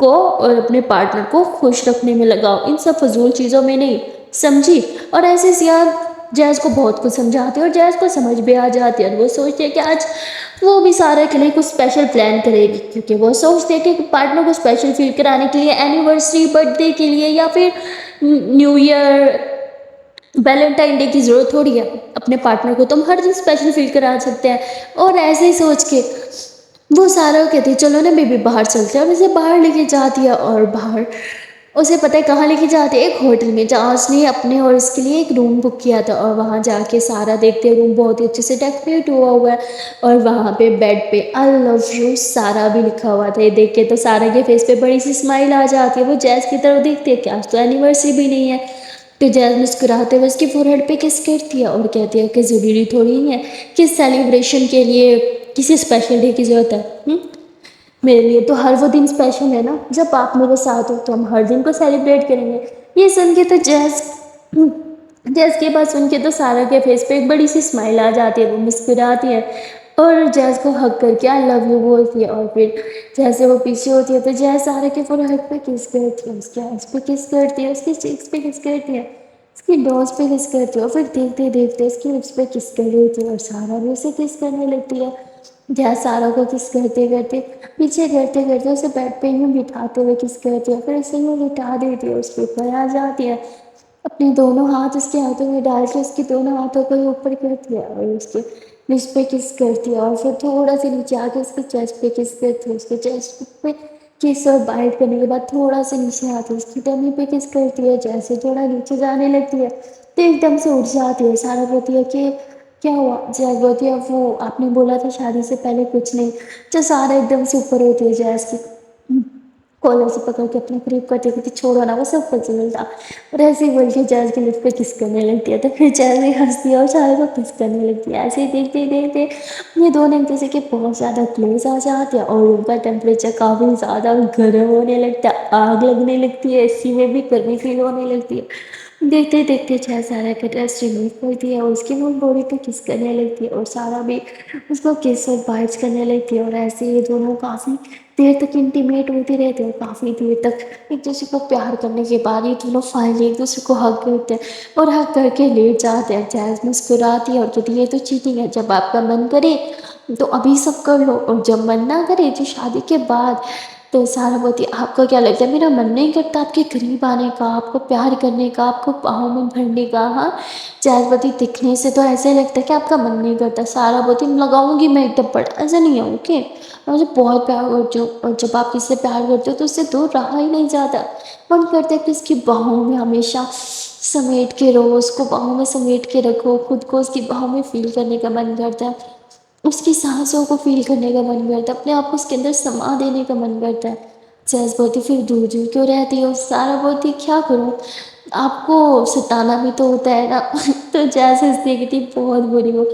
کو اور اپنے پارٹنر کو خوش رکھنے میں لگاؤ، ان سب فضول چیزوں میں نہیں، سمجھی؟ اور ایسے سیاح جیز کو بہت کچھ سمجھاتے ہیں اور جیز کو سمجھ بھی آ جاتی ہے، اور وہ سوچتے ہیں کہ آج وہ بھی سارا کے لیے کچھ اسپیشل پلان کرے گی، کیونکہ وہ سوچتے ہیں کہ پارٹنر کو اسپیشل فیل کرانے کے لیے اینیورسری، برتھ ڈے کے لیے یا پھر نیو ایئر، ویلنٹائن ڈے کی ضرورت تھوڑی ہے، اپنے پارٹنر کو تم ہر دن اسپیشل فیل کرا سکتے ہیں۔ اور ایسے ہی سوچ کے وہ سارا کہتی ہے چلو نا بیبی باہر چلتے ہیں، اور اسے باہر لے کے جاتی ہے، اور باہر اسے پتہ ہے کہاں لے کے جاتے ہیں، ایک ہوٹل میں، جہاں اس نے اپنے اور اس کے لیے ایک روم بک کیا تھا، اور وہاں جا کے سارا دیکھتے ہیں روم بہت ہی اچھے سے ڈیکوریٹ ہوا ہوا ہے، اور وہاں پہ بیڈ پہ آئی لو یو سارا بھی لکھا ہوا تھا۔ یہ دیکھ کے تو سارا کے فیس پہ بڑی سی اسمائل آ جاتی ہے، وہ جیز کی طرف دیکھتی ہے کہ آج تو اینیورسری بھی نہیں ہے، تو جیز مسکراتے ہوئے اس کی فور ہیڈ پہ کس کرتی ہے اور کہتی ہے کہ ضروری تھوڑی ہی ہے کہ سیلیبریشن کے لیے کسی اسپیشل ڈے کی ضرورت ہے، میرے لیے تو ہر وہ دن اسپیشل ہے نا جب آپ میرے ساتھ ہو، تو ہم ہر دن کو سیلیبریٹ کریں گے۔ یہ سن کے تو جیز کے بات سن کے تو سارا کے فیس پہ ایک بڑی سی اسمائل آ جاتی ہے، وہ مسکراتی ہے اور جیز کو ہگ کر کے آئی لو یو بولتی ہے، اور پھر جیسے وہ پیچھے ہوتی ہے تو جیز سارا کے فور ہیڈ پہ کس کرتی ہے، اس کے آئیز پہ کس کرتی ہے، اس کی چیکس پہ کس کرتی ہے، اس کی نوز پہ کس کرتی ہے، اور پھر دیکھتے دیکھتے اس کی لپس پہ کس کر رہی تھی، اور سارا بھی اسے کس کرنے لگتی ہے۔ جیز سارا کو کس کرتے کرتے پیچھے کرتے کرتے اسے بیڈ پہ یوں بٹھاتے ہوئے کس کرتی ہے، پھر اسے یوں لٹا دیتی ہے، اس کے اوپر آ جاتی ہے، اپنے دونوں ہاتھ اس کے ہاتھوں میں ڈال کے اس کے دونوں ہاتھوں کو اوپر کرتی ہے، اور اس کے لپس پہ کس کرتی ہے، اور پھر تھوڑا سا نیچے آ کے اس کے چیسٹ پہ کس کرتی ہے، اس کے چیسٹ پہ کس اور بائٹ کرنے کے بعد تھوڑا سا نیچے آتی ہے اس کی ٹمی پہ کس کرتی ہے، جیسے تھوڑا نیچے جانے لگتی ہے تو ایک دم سے اٹھ جاتی ہے، سارا کہتی ہے کہ کیا ہوا؟ جیز بولتی ہے وہ آپ نے بولا تھا شادی سے پہلے کچھ نہیں، جو سارا ایک دم سے اوپر ہوتی ہے جیز کی کالر سے پکڑ کے اپنے قریب کرتی ہے، کہتی چھوڑو نا وہ سب کچھ ملتا، اور ایسے ہی بول کے جیز کے لپس پہ کس کرنے لگتی ہے، تو پھر جیز بھی ہنستی ہے اور سارے کو کس کرنے لگتی ہے، ایسے ہی دیکھتے ہی دیکھتے یہ دونوں ایک دوسرے کے بہت زیادہ کلوز آ جاتے ہیں، اور ان کا ٹیمپریچر کافی زیادہ گرم ہونے لگتا ہے، آگ لگنے لگتی ہے، اسی میں بھی گرمی فیل ہونے لگتی ہے۔ دیکھتے دیکھتے جیز سارا کا ڈریس ریموو کرتی ہے اور اس کی نون باڈی پہ کس کرنے لگتی ہے، اور سارا بھی اس کو کس اور بائٹس کرنے لگتی ہے، اور ایسے یہ دونوں کافی دیر تک انٹیمیٹ ہوتے رہتے ہیں، کافی دیر تک ایک دوسرے کو پیار کرنے کے بعد یہ دونوں فائنلی ایک دوسرے کو ہگ کرتے ہیں اور ہگ کر کے لیٹ جاتے ہیں۔ جیز مسکراتی ہے اور کہتی ہے یہ تو چیٹنگ ہے، جب آپ کا من کرے تو ابھی سب کر لو، اور جب من نہ کرے تو شادی کے بعد۔ تو سارا بولتی ہے آپ کو کیا لگتا ہے میرا من نہیں کرتا آپ کے قریب آنے کا، آپ کو پیار کرنے کا، آپ کو باہوں میں بھرنے کا؟ ہاں جیز بولتی دکھنے سے تو ایسے لگتا ہے کہ آپ کا من نہیں کرتا۔ سارا بولتی لگاؤں گی میں ایک تھپڑ، ایسا نہیں ہے اوکے، میں مجھے بہت پیار کرتی ہوں، اور جب آپ کسی سے پیار کرتے ہو تو اس سے دور رہا ہی نہیں جاتا، من کرتا ہے کہ اس کی باہوں میں ہمیشہ سمیٹ کے رہو، اس کو باہوں میں سمیٹ کے رکھو، خود کو اس کی باہوں میں فیل کرنے کا من کرتا ہے، اس کی سانسوں کو فیل کرنے کا من کرتا ہے، اپنے آپ کو اس کے اندر سما دینے کا من کرتا ہے۔ جیز بولتی پھر دور دور کیوں رہتی ہو؟ سارا بولتی کیا کروں، آپ کو ستانا بھی تو ہوتا ہے نا تو جیز ہنستی ہے کہتی بہت بری ہو۔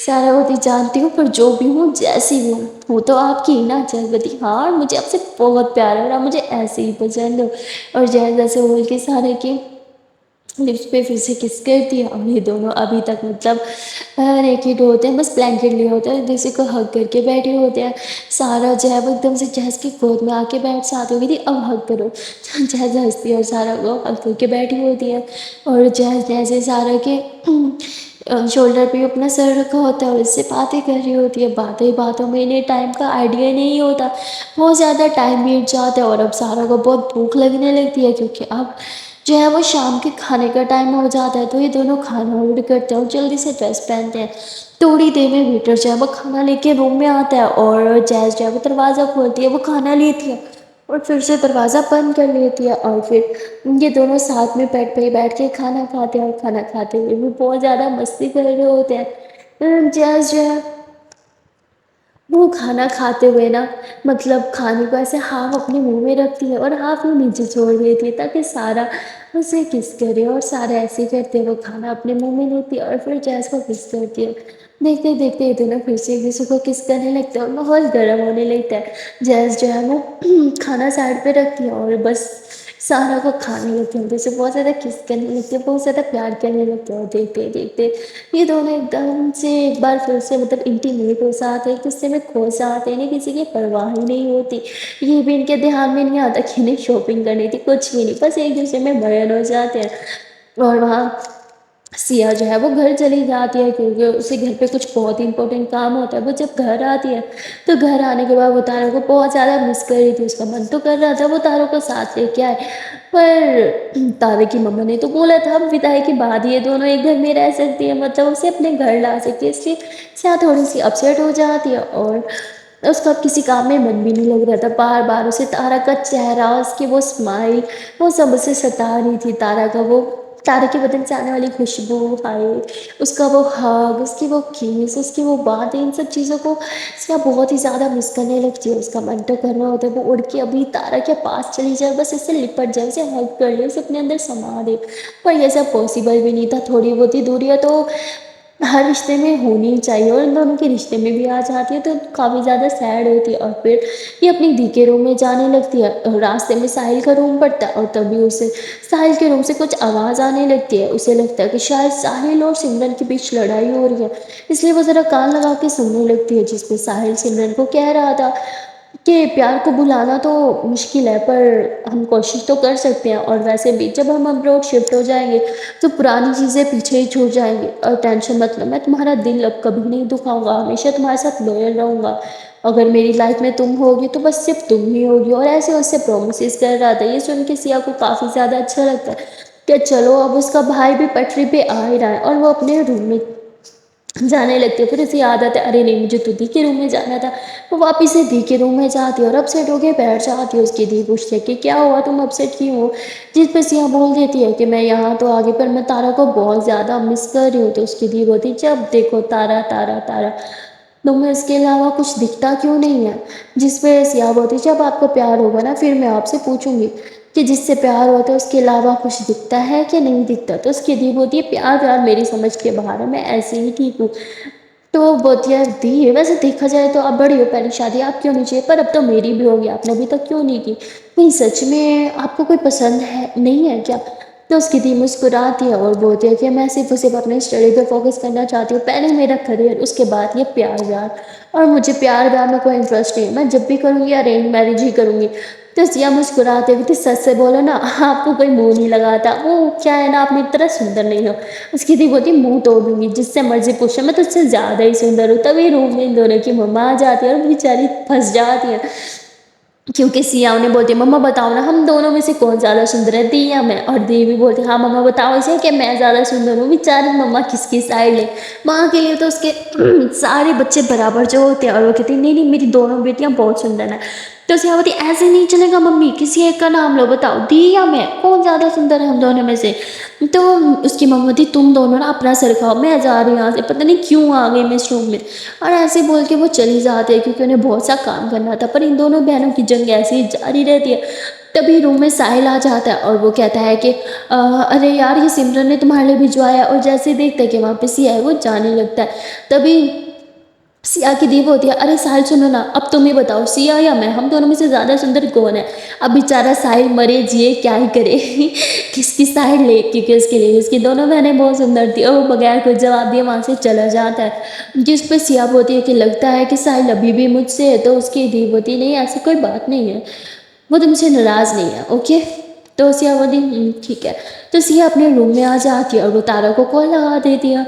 سارا بولتی جانتی ہوں پر جو بھی ہوں جیسی بھی ہوں وہ تو آپ کی ہی نا۔ جیز بولتی ہاں مجھے آپ سے بہت پیار ہے اور آپ مجھے ایسے ہی پسند ہو، اور جیز ایسے بول کے سارے کے لپس پہ پھر سے کس کرتی ہے، اور یہ دونوں ابھی تک مطلب نیکیڈ ہوتے ہیں، بس بلینکٹ لیے ہوتے ہیں، ایک دوسرے کو ہگ کر کے بیٹھے ہوتے ہیں۔ سارا جو ہے وہ ایک دم سے جیز کی گود میں آ کے بیٹھ جاتی ہوگی تھی اب ہگ کرو، جیز ہنستی ہے اور سارا کو ہگ کر کے بیٹھی ہوتی ہے، اور جیز جیسے سارا کے شولڈر پہ اپنا سر رکھا ہوتا ہے اور اس سے باتیں کر رہی ہوتی ہے، باتیں باتوں میں انہیں ٹائم کا آئیڈیا نہیں ہوتا، بہت زیادہ ٹائم بیت جاتا ہے، اور اب سارا کو بہت بھوک لگنے لگتی ہے کیونکہ اب جو ہے وہ شام کے کھانے کا ٹائم ہو جاتا ہے، تو یہ دونوں کھانا آرڈر کرتے ہیں اور جلدی سے ڈریس پہنتے ہیں۔ تھوڑی دیر میں ویٹر جو ہے وہ کھانا لے کے روم میں آتا ہے، اور جیز جو ہے وہ دروازہ کھولتی ہے، وہ کھانا لیتی ہے اور پھر سے دروازہ بند کر لیتی ہے، اور پھر یہ دونوں ساتھ میں بیڈ پہ بیٹھ کے کھانا کھاتے ہیں، اور کھانا کھاتے ہوئے بھی بہت زیادہ مستی کر رہے ہوتے ہیں۔ جیز جو ہے وہ کھانا کھاتے ہوئے نا مطلب کھانے کو ایسے ہاف اپنے منہ میں رکھتی ہے اور ہاف وہ نیچے چھوڑ دیتی ہے تاکہ سارا اسے کس کرے، اور سارا ایسے کرتے وہ کھانا اپنے منہ میں لیتی ہے اور پھر جیز کو کس کرتی ہے۔ دیکھتے دیکھتے یہ دونوں پھر سے ایک دوسرے کو کس کرنے لگتے ہیں اور ماحول گرم ہونے لگتا ہے۔ جیز جو ہے وہ کھانا سائڈ پہ رکھتی ہے اور بس سارا کو کھانے لگتے ہیں، جیسے بہت زیادہ کس کرنے لگتے ہیں، بہت زیادہ پیار کرنے لگتے ہیں، اور دیکھتے دیکھتے یہ دونوں ایک دم سے ایک بار پھر سے مطلب انٹیمیٹ ہو جاتے ہیں، ایک دوسرے میں کھو جاتے ہیں، انہیں کسی کی پرواہ ہی نہیں ہوتی، یہ بھی ان کے دھیان میں نہیں آتا کہ انہیں شاپنگ کرنی تھی، کچھ بھی نہیں، بس ایک دوسرے میں مگن ہو جاتے ہیں۔ اور وہاں سیا جو ہے وہ گھر چلی جاتی ہے، کیونکہ اسے گھر پہ کچھ بہت امپورٹنٹ کام ہوتا ہے۔ وہ جب گھر آتی ہے تو گھر آنے کے بعد وہ تارا کو بہت زیادہ مس کر رہی تھی، اس کا من تو کر رہا تھا وہ تارا کو ساتھ لے کے آئے، پر تارے کی مما نے تو بولا تھا بدائی کے بعد یہ دونوں ایک گھر میں رہ سکتی ہیں، مطلب اسے اپنے گھر لا سکتی ہے، اس لیے سیا تھوڑی سی اپسیٹ ہو جاتی ہے، اور اس کا اب کسی کام میں من بھی نہیں لگ رہا تھا، بار بار اسے تارا کا چہرہ، اس کی وہ اسمائل، وہ سب اسے ستا رہی تھی، تارا کا وہ تارے کے بدن سے آنے والی خوشبو، ہائے اس کا وہ ہگ، اس کی وہ کیس، اس کی وہ باتیں، ان سب چیزوں کو سیا بہت ہی زیادہ مس کرنے لگتی ہے۔ اس کا من تو کر رہا ہوتا ہے وہ اڑ کے ابھی تارا کے پاس چلی جائے، بس اس سے لپٹ جائے، اسے ہگ کر لے، اسے اپنے اندر سما دے، پر یہ سب پاسبل بھی نہیں تھا، تھوڑی بہت ہی دوریاں تو ہر رشتے میں ہونی ہی چاہیے، اور ان دونوں کے رشتے میں بھی آ جاتی ہے تو کافی زیادہ سیڈ ہوتی ہے، اور پھر یہ اپنی دی کے روم میں جانے لگتی ہے، راستے میں ساحل کا روم پڑتا ہے، اور تبھی اسے ساحل کے روم سے کچھ آواز آنے لگتی ہے، اسے لگتا ہے کہ شاید ساحل اور سمرن کے بیچ لڑائی ہو رہی ہے، اس لیے وہ ذرا کان لگا کے سننے لگتی ہے، جس پہ ساحل سمرن کو کہہ رہا تھا کہ پیار کو بھلانا تو مشکل ہے، پر ہم کوشش تو کر سکتے ہیں، اور ویسے بھی جب ہم ابروڈ شفٹ ہو جائیں گے تو پرانی چیزیں پیچھے ہی چھوٹ جائیں گی، اور ٹینشن مت لو، میں تمہارا دل اب کبھی نہیں دکھاؤں گا، ہمیشہ تمہارے ساتھ لوئل رہوں گا، اگر میری لائف میں تم ہوگی تو بس صرف تم ہی ہوگی، اور ایسے اس سے پرومسز کر رہا تھا۔ یہ سن کے سیا کو کافی زیادہ اچھا لگتا ہے کہ چلو اب اس کا بھائی بھی پٹری پہ آ ہی رہا ہے، اور وہ اپنے روم میں جانے لگتی ہے، پھر اسے یاد آتا ہے ارے نہیں مجھے تو دی کے روم میں جانا تھا، وہ واپس سے دی کے روم میں جاتی ہے، اور اپسیٹ ہو کے بیٹھ جاتی ہے، اس کی دی پوچھتی ہے کہ کیا ہوا تم اپسیٹ کیوں ہو، جس پہ سیا بول دیتی ہے کہ میں یہاں تو آگے پر میں تارا کو بہت زیادہ مس کر رہی ہوں، تو اس کی دی بولتی جب دیکھو تارا تارا تارا، تمہیں اس کے علاوہ کچھ دکھتا کیوں نہیں ہے، جس پہ سیا بولتی جب آپ کو پیار ہوگا نا پھر میں آپ سے پوچھوں گی کہ جس سے پیار ہوتا ہے اس کے علاوہ کچھ دکھتا ہے کہ نہیں دکھتا، تو اس کی دی بولتی ہے پیار پیار میری سمجھ کے باہر ہے، میں ایسے ہی ٹھیک ہوں، تو بولتی ہے دی ویسے دیکھا جائے تو آپ بڑی ہو، پہلی شادی آپ کیوں نہیں چاہیے، پر اب تو میری بھی ہوگی، آپ نے ابھی تک کیوں نہیں کی، نہیں سچ میں آپ کو کوئی پسند ہے نہیں ہے کیا، تو اس کی دی مسکراتی ہے اور بولتی ہے کہ میں صرف اپنے اسٹڈی پہ فوکس کرنا چاہتی ہوں، پہلے میرا کریئر، اس کے بعد یہ پیار ویار، اور مجھے پیار ویار میں کوئی انٹرسٹ نہیں ہے، میں جب بھی کروں گی ارینج میرج ہی کروں گی، تو سیا مسکراتے ہوئے سچ سے بولو نا آپ کو کوئی منہ نہیں لگاتا، وہ کیا ہے نا آپ میری طرح سندر نہیں ہو، اس کی دی بولتی منہ توڑ دوں گی، جس سے مرضی پوچھو میں تجھ سے زیادہ ہی سندر ہوں، تبھی روم میں ان دونوں کی مما آ جاتی ہے، اور بیچاری پھنس جاتی ہے، کیونکہ سیا انہیں بولتی ہے مما بتاؤ نا ہم دونوں میں سے کون زیادہ سندر ہے، دی یا میں، اور دی بھی بولتی ہاں مما بتاؤ اسے کہ میں زیادہ سندر ہوں، بیچاری مما کس کی سائڈ لے، ماں کے لیے تو اس کے سارے بچے برابر جو ہوتے ہیں، اور وہ کہتی ہیں نہیں نہیں میری دونوں بیٹیاں بہت سندر ہیں، تو سیا بولتی ایسے نہیں چلے گا ممی، کسی ایک کا نام لو، بتاؤ دی یا میں کون زیادہ سندر ہے ہم دونوں میں سے، تو اس کی مما بولتی تم دونوں نا اپنا سر کھاؤ، میں جا رہی ہوں یہاں سے، پتہ نہیں کیوں آ گئی میں اس روم میں، اور ایسے بول کے وہ چلی جاتے ہیں کیونکہ انہیں بہت سا کام کرنا تھا، پر ان دونوں بہنوں کی جنگ ایسی ہی جاری رہتی ہے، تبھی روم میں ساحل آ جاتا ہے، اور وہ کہتا ہے کہ ارے یار یہ سمرن نے تمہارے لیے بھجوایا ہے، اور جیسے ہی دیکھتا ہے کہ وہاں پہ سیا ہے وہ جانے لگتا ہے، تبھی سیا کی دی ہوتی ہے ارے ساحل سنو نا اب تم ہی بتاؤ سیا یا میں، ہم دونوں میں سے زیادہ سندر کون ہے، اب بیچارہ ساحل مرے جیے کیا ہی کرے کس کی سائڈ لے، کیونکہ اس کے لیے اس کی دونوں بہنیں بہت سندر تھی، اور وہ بغیر کوئی جواب دیے وہاں سے چلا جاتا ہے، جس پہ سیا بولتی ہے کہ لگتا ہے کہ ساحل ابھی بھی مجھ سے ہے، تو اس کی دی بولتی نہیں ایسی کوئی بات نہیں ہے، وہ تم سے ناراض نہیں ہے اوکے، تو سیا بولتی ٹھیک ہے، تو سیا اپنے روم میں آ جاتی ہے، اور وہ تارا کو کال لگا دیتی ہے،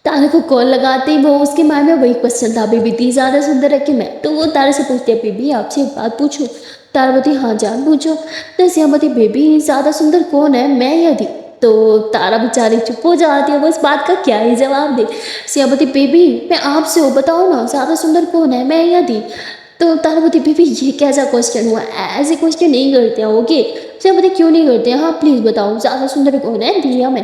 تارا کو کال لگاتے ہی وہ اس کے مائنڈ میں وہی کوسچن تھا بیبی دی زیادہ سندر ہے کہ میں، تو وہ تارا سے پوچھتی ہے بیبی آپ سے ایک بات پوچھوں، تارا بولتی ہاں جان پوچھو، تو سیا بولتی بیبی زیادہ سندر کون ہے میں یا دی، تو تارا بیچاری چپ ہو جاتی ہے، وہ اس بات کا کیا ہی جواب دے، سیا بولتی بیبی میں آپ سے ہوں بتاؤ نا زیادہ سندر کون ہے میں یا دی، تو تارا بولتی بیبی یہ کیسا کوسچن ہوا، ایسے کوسچن نہیں کرتے ہیں اوکے، سیا بولتی کیوں نہیں کرتے ہیں، ہاں پلیز بتاؤ زیادہ سندر کون ہے دی یا میں،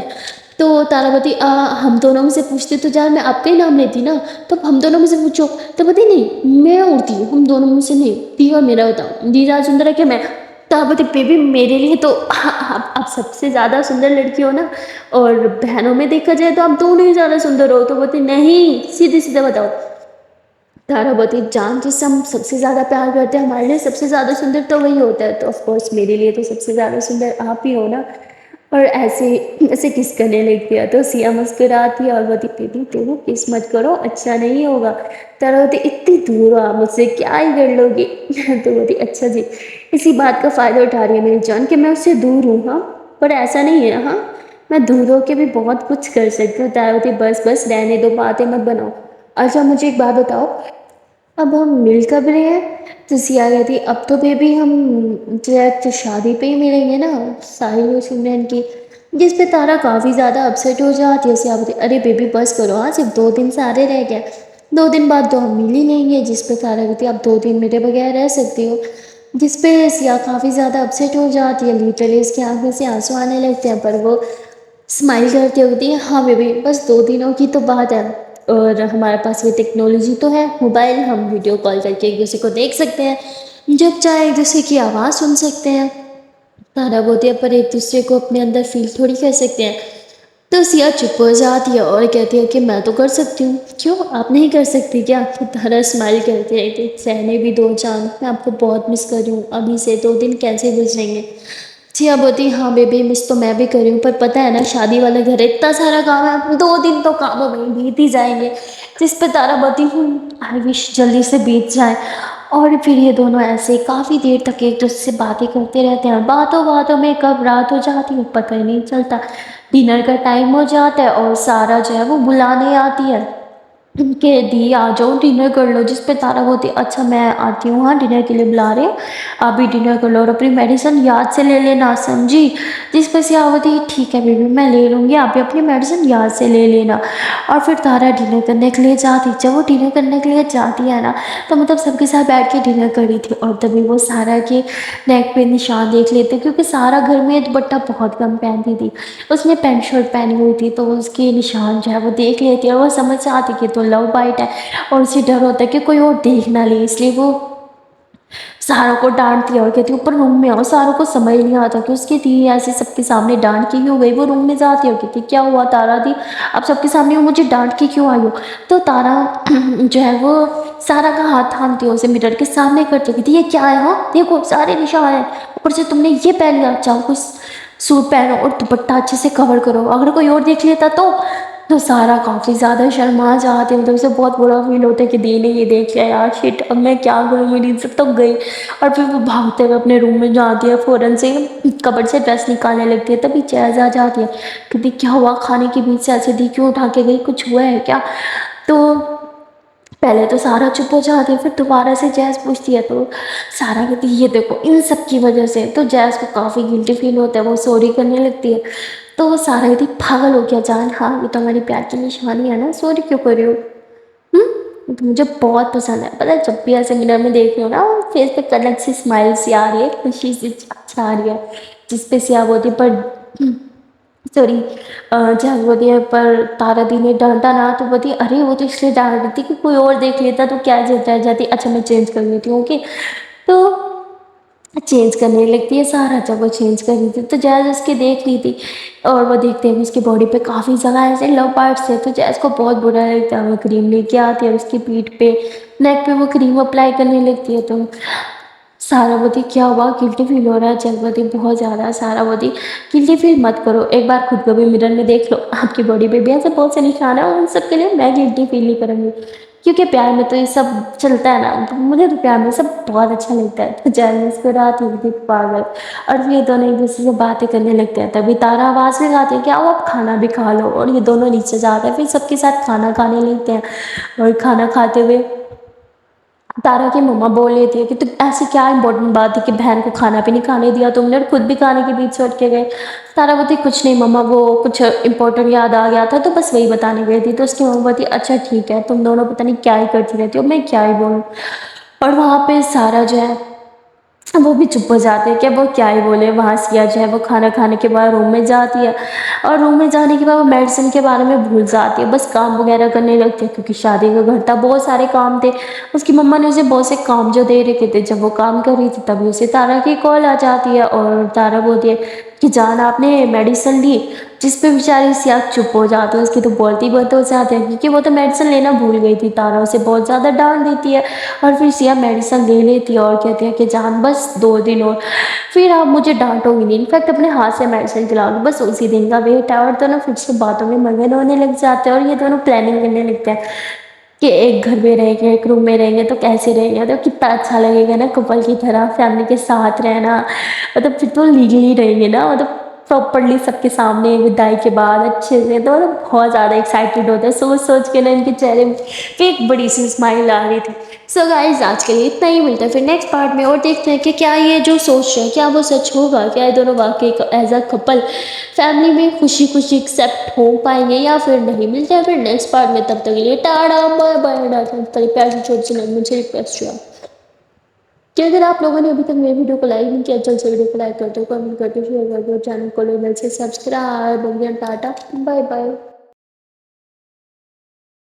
تو تارا بولتی ہم دونوں میں سے پوچھتے تو جان میں آپ کا ہی نام لیتی نا، تو ہم دونوں میں سے پوچھو، تو بولتی نہیں میں اڑتی ہوں ہم دونوں میں سے نہیں، دی اور میرا بتاؤ دی زیادہ سندر ہے کہ میں، تو بولتی بیبی میرے لیے تو آپ سب سے زیادہ سندر لڑکی ہو نا، اور بہنوں میں دیکھا جائے تو آپ دونوں ہی زیادہ سندر ہو، تو بولتی نہیں سیدھے سیدھے بتاؤ، تارا بہت جان جس سے ہم سب سے زیادہ پیار کرتے ہیں، ہمارے لیے سب سے زیادہ سندر تو وہی ہوتا ہے، تو آف کورس میرے لیے تو سب سے زیادہ سندر آپ ہی ہو نا۔ اور ایسے کس کرنے لگ گیا تو سیا مسکراتی ہے اور بولتی دیدی دیکھو کس مت کرو، اچھا نہیں ہوگا۔ تارا بولتی اتنی دور ہو آپ مجھ سے، کیا ہی کر لو گی؟ تو بولتی اچھا جی، اسی بات کا فائدہ اٹھا رہی ہے میری جان کہ میں اس سے دور ہوں، ہاں پر ایسا نہیں ہے، ہاں میں دور ہو کے بھی بہت کچھ کر سکتی ہوں۔ تارا بولتی بس بس رہنے دو، باتیں مت بناؤ۔ اچھا مجھے ایک بات بتاؤ، اب ہم مل کب رہے ہیں؟ تو سیا کہتی اب تو بیبی ہم ڈائریکٹ شادی پہ ہی ملیں گے نا، ساحل اور سمرن کی۔ جس پہ تارا کافی زیادہ اپسیٹ ہو جاتی ہے۔ سیا بولتی ارے بیبی بس کرو، ہاں صرف 2 دن سارے رہ گئے، 2 دن بعد تو ہم مل ہی لیں گے۔ جس پہ تارا کہتی اب 2 دن میرے بغیر رہ سکتی ہو، جس پہ سیا کافی زیادہ اپسیٹ ہو جاتی ہے، لٹرلی اس کی آنکھوں سے آنسو آنے لگتے ہیں، پر وہ اسمائل کرتے ہوتی ہے ہاں بیبی بس 2 دنوں کی تو بات ہے، اور ہمارے پاس یہ ٹیکنالوجی تو ہے موبائل، ہم ویڈیو کال کر کے ایک دوسرے کو دیکھ سکتے ہیں، جب چاہے ایک دوسرے کی آواز سن سکتے ہیں۔ تارا بولتی ہے پر ایک دوسرے کو اپنے اندر فیل تھوڑی کر سکتے ہیں۔ تو سیا چپ ہو جاتی ہے اور کہتی ہے کہ میں تو کر سکتی ہوں، کیوں آپ نہیں کر سکتی کیا؟ تارا اسمائل کرتی ہے کہ سہنے بھی دو چاند، میں آپ کو بہت مس کر رہی ہوں، ابھی سے 2 دن کیسے گزریں گے؟ سیا بولتی ہاں بیبی مس تو میں بھی کر رہی ہوں، پر پتہ ہے نا شادی والے گھر اتنا سارا کام ہے، 2 دن تو کاموں میں بیت ہی جائیں گے۔ جس پہ تارا بولتی آئی وش جلدی سے بیت جائے۔ اور پھر یہ دونوں ایسے کافی دیر تک ایک دوسرے سے باتیں کرتے رہتے ہیں، باتوں باتوں میں کب رات ہو جاتی ہے پتہ ہی نہیں چلتا۔ ڈنر کا ٹائم ہو جاتا ہے اور سارا جو ہے وہ بلانے آتی ہے کہ دی آ جاؤ ڈنر کر لو، جس پہ تارا بولتی اچھا میں آتی ہوں، ہاں ڈنر کے لیے بلا رہے ہیں، آپ بھی ڈنر کر لو اور اپنی میڈیسن یاد سے لے لینا سمجھی؟ جس پہ سیا بولتی ٹھیک ہے بیبی میں لے لوں گی، آپ بھی اپنی میڈیسن یاد سے لے لینا۔ اور پھر تارا ڈنر کرنے کے لیے جاتی، جب وہ ڈنر کرنے کے لیے جاتی ہے نا تو مطلب سب کے ساتھ بیٹھ کے ڈنر کر رہی تھی، اور تبھی وہ سارا کے نیک پہ نشان دیکھ لیتے، کیونکہ سارا گھر میں دوپٹہ بہت کم پہنتی تھی، اس نے پینٹ شرٹ پہنی ہوئی تھی، تو اس کے نشان جو ہے وہ دیکھ لیتی ہے، اور وہ سمجھ جاتی کہ تو لو بائٹ ہے، اور اسے ڈر ہوتا ہے کہ کوئی اور دیکھ نہ لے، اس لیے وہ ساروں کو ڈانٹتی ہے اور کہتی ہے اوپر روم میں آؤ۔ ساروں کو سمجھ نہیں آتا کہ اس کی دی ایسے سب کے سامنے ڈانٹ کے کیوں گئی، وہ روم میں جاتی ہے اور کہتی کیا ہوا تارا دی اب سب کے سامنے وہ مجھے ڈانٹ کے کیوں آئی ہو؟ تو تارا جو ہے وہ سارا کا ہاتھ تھامتی ہے، اسے مرر کے سامنے کرتی ہے، کہتی یہ کیا ہے، ہاں دیکھو سارے نشان ہیں، اوپر سے تم نے یہ پہن لیا، جاؤ کچھ سوٹ پہنو اور دوپٹہ اچھے سے کور کرو، اگر کوئی اور دیکھ لیتا تو سارا کافی زیادہ شرما جاتی ہے، مطلب اسے بہت برا فیل ہوتا ہے کہ دی نے یہ دیکھ لیا، یار شٹ اب میں کیا کروں، میری عزت تو گئی۔ اور پھر وہ بھاگتے ہوئے اپنے روم میں جاتی ہے، فوراً سے کبرڈ سے ڈریس نکالنے لگتی ہے، تبھی جیز آ جاتی ہے، کہتی کیا ہوا کھانے کے بیچ سے ایسے دی کیوں اٹھا کے گئی، کچھ ہوا ہے کیا؟ تو پہلے تو سارا چپ ہو جاتی ہے، پھر دوبارہ سے جیز پوچھتی ہے، تو سارا کہتی یہ دیکھو ان سب کی وجہ سے، تو جیز کو کافی گلٹی فیل ہوتا ہے، وہ سوری کرنے لگتی ہے، تو وہ سارا کہتی پاگل ہو کیا جان، ہاں یہ تو ہماری پیار کی نشانی ہے نا، سوری کیوں کر رہی ہو؟ مجھے بہت پسند ہے، پتہ ہے جب بھی ایسے منر میں دیکھ رہی ہوں نا فیس پہ الگ سی اسمائل سی آ رہی ہے، خوشی سی اچھا آ رہی ہے، جس پہ سیا بولتی پر سوری جہاں بولتی ہے پر تارا دی نے ڈانٹا نا، تو بولتی ارے وہ تو اس لیے ڈانٹ دیتی کہ کوئی اور دیکھ لیتا تو کیا رہ جاتی، اچھا میں چینج کر لیتی ہوں اوکے۔ تو چینج کرنے لگتی ہے سارا، جب وہ چینج کر رہی تھی تو جیز اس کے دیکھ لی تھی، اور وہ دیکھتے ہیں اس کی باڈی پہ کافی جگہ ایسے لو پارٹس ہے، تو جیز کو بہت برا لگتا ہے، وہ کریم لے کے آتی ہے اس کی پیٹھ پہ نیک پہ وہ کریم اپلائی کرنے لگتی ہے، تو سارا بولتی کیا ہوا گلٹی فیل ہو رہا ہے؟ جیز بولتی بہت زیادہ۔ سارا بولتی گلٹی فیل مت کرو، ایک بار خود کو بھی مرر میں دیکھ لو، آپ کی باڈی پہ بھی ایسے بہت سے نشان ہیں، اور ان سب کے لیے میں گلٹی فیل نہیں کروں گی، کیونکہ پیار میں تو یہ سب چلتا ہے نا، مجھے تو پیار میں سب بہت اچھا لگتا ہے۔ تو جیز مسکراتی ہوئی پاگل، اور یہ دونوں ایک دوسرے سے باتیں کرنے لگتے ہیں، تبھی تارا آواز لگاتی ہے کیا ہوا آپ کھانا بھی کھا لو، اور یہ دونوں نیچے جاتے ہیں، پھر سب کے ساتھ کھانا کھانے لگتے ہیں، اور کھانا کھاتے ہوئے تارا کی مما بول لیتی ہے کہ تم ایسی کیا امپورٹنٹ بات ہے کہ بہن کو کھانا بھی نہیں کھانے دیا تم نے، اور خود بھی کھانے کے بیچ سے اٹھ کے گئے؟ تارا بولتی کچھ نہیں مما، وہ کچھ امپورٹنٹ یاد آ گیا تھا تو بس وہی بتانے گئی تھی۔ تو اس کی مما بولتی اچھا ٹھیک ہے، تم دونوں پتہ نہیں کیا ہی کرتی رہتی ہو، میں کیا ہی بولوں۔ اور وہاں پہ سارا جو ہے وہ بھی چپ ہو جاتے ہیں کہ اب وہ کیا ہی بولے۔ وہاں سیا جو ہے وہ کھانا کھانے کے بعد روم میں جاتی ہے، اور روم میں جانے کے بعد وہ میڈیسن کے بارے میں بھول جاتی ہے، بس کام وغیرہ کرنے لگتی ہے، کیونکہ شادی کا گھر تھا، بہت سارے کام تھے، اس کی مما نے اسے بہت سے کام جو دے رکھے تھے، جب وہ کام کر رہی تھی تبھی اسے تارا کی کال آ جاتی ہے، اور تارا بولتی ہے کہ جان آپ نے میڈیسن لی، جس پہ بیچاری سیاہ چپ ہو جاتی ہے، اس کی تو بولتی بہت ہو جاتے ہیں کیونکہ وہ تو میڈیسن لینا بھول گئی تھی، تارا اسے بہت زیادہ ڈانٹ دیتی ہے اور پھر سیاہ میڈیسن لے لیتی ہے اور کہتے ہیں کہ جان بس 2 دن اور پھر آپ مجھے ڈانٹو گی نہیں، انفیکٹ اپنے ہاتھ سے میڈیسن کھلاؤ گی، بس اسی دن کا ویٹ ہے۔ اور دونوں پھر سے باتوں میں مگن ہونے لگ جاتے ہیں اور یہ دونوں پلاننگ کرنے لگتے ہیں کہ ایک گھر میں رہیں گے، ایک روم میں رہیں گے تو کیسے رہیں گے، تو کتنا اچھا لگے گا نا کپل کی طرح فیملی کے ساتھ رہنا، مطلب پھر تو لیگلی رہیں گے نا، مطلب پراپرلی سب کے سامنے ودائی کے بعد اچھے سے، تو مطلب بہت زیادہ ایکسائٹیڈ ہوتے ہیں سوچ سوچ کے نا ان کے چہرے پہ ایک بڑی سی اسمائل آ رہی تھی۔ سو گائز آج کے لیے اتنا ہی، ملتا ہے پھر نیکسٹ پارٹ میں اور دیکھتے ہیں کہ کیا یہ جو سوچ رہے ہیں کیا وہ سچ ہوگا، کیا یہ دونوں واقعی ایز اے کپل فیملی میں خوشی خوشی ایکسیپٹ ہو پائیں گے یا پھر نہیں۔ ملتے ہیں پھر نیکسٹ پارٹ میں، تب تک کے لیے ٹاڈا بائے بائے۔ پیار سے چھوٹی سی مجھے ریکویسٹ ہوا کہ اگر آپ لوگوں نے ابھی تک میری ویڈیو کو لائک نہیں کیا، جلد سے ویڈیو کو لائک کر دو، کمنٹ کر دو، شیئر کر دو، چینل کو لے سے سبسکرائب۔ Tata bye bye.